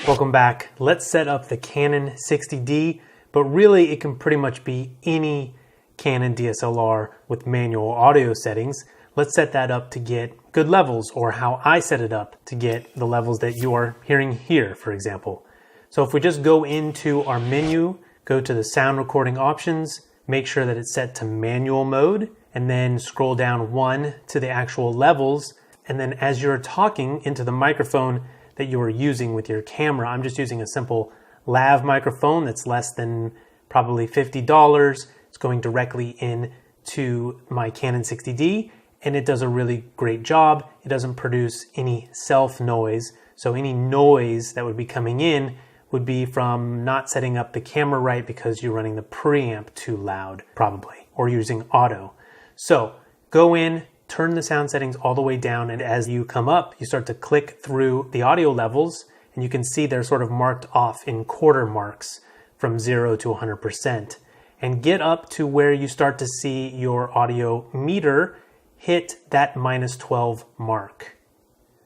Welcome back. Let's set up the Canon 60D, but really it can pretty much be any Canon DSLR with manual audio settings. Let's set that up to get good levels, or how I set it up to get the levels that you are hearing here, for example. So if we just go into our menu, go to the sound recording options, make sure that it's set to manual mode, and then scroll down one to the actual levels. And then as you're talking into the microphone that you are using with your camera, I'm just using a simple lav microphone that's less than probably $50. It's going directly into my Canon 60D, and it does a really great job. It doesn't produce any self noise. So any noise that would be coming in would be from not setting up the camera right because you're running the preamp too loud, probably, or using auto. So go in, turn the sound settings all the way down, and as you come up, you start to click through the audio levels, and you can see they're sort of marked off in quarter marks from 0 to 100%. And get up to where you start to see your audio meter hit that -12 mark.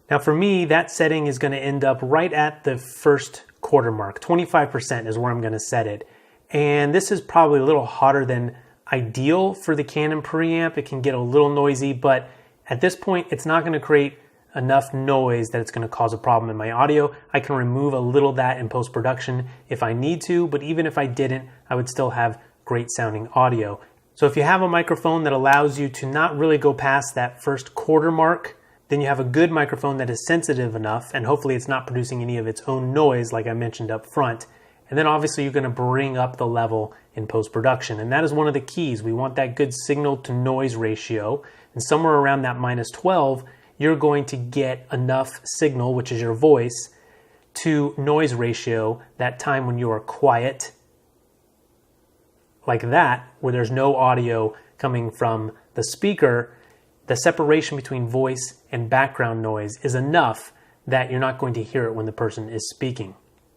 Now for me, that setting is going to end up right at the first quarter mark. 25% is where I'm going to set it. And this is probably a little hotter than ideal for the Canon preamp. It can get a little noisy, but at this point, it's not going to create enough noise that it's going to cause a problem in my audio. I can remove a little of that in post-production if I need to, but even if I didn't, I would still have great sounding audio. So if you have a microphone that allows you to not really go past that first quarter mark, then you have a good microphone that is sensitive enough, and hopefully it's not producing any of its own noise like I mentioned up front. And then obviously you're going to bring up the level in post-production. And that is one of the keys. We want that good signal to noise ratio. And somewhere around that -12, you're going to get enough signal, which is your voice, to noise ratio, that time when you are quiet, like that, where there's no audio coming from the speaker. The separation between voice and background noise is enough that you're not going to hear it when the person is speaking.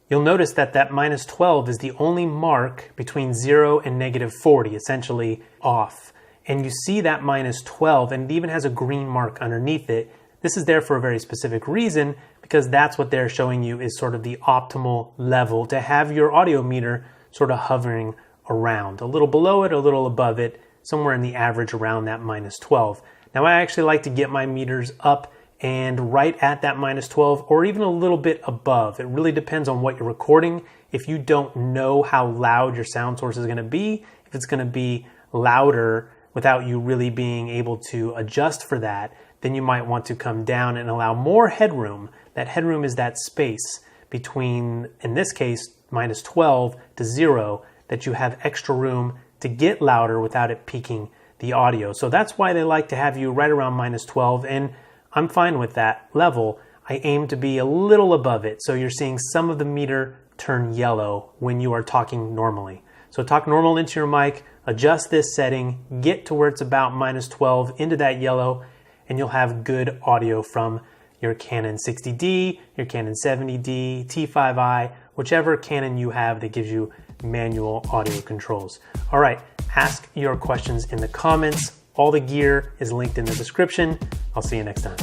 You'll notice that that -12 is the only mark between 0 and -40, essentially off. And you see that -12, and it even has a green mark underneath it. This is there for a very specific reason, because that's what they're showing you is sort of the optimal level to have your audio meter sort of hovering around. A little below it, a little above it, somewhere in the average around that -12. Now I actually like to get my meters up and right at that -12, or even a little bit above. It really depends on what you're recording. If you don't know how loud your sound source is going to be, if it's going to be louder without you really being able to adjust for that, then you might want to come down and allow more headroom. That headroom is that space between, in this case, -12 to 0, that you have extra room to get louder without it peaking the audio. So that's why they like to have you right around -12, and I'm fine with that level. I aim to be a little above it, so you're seeing some of the meter turn yellow when you are talking normally. So talk normal into your mic, adjust this setting, get to where it's about -12 into that yellow, and you'll have good audio from your Canon 60D, your Canon 70D, T5i, whichever Canon you have that gives you manual audio controls. All right, ask your questions in the comments. All the gear is linked in the description. I'll see you next time.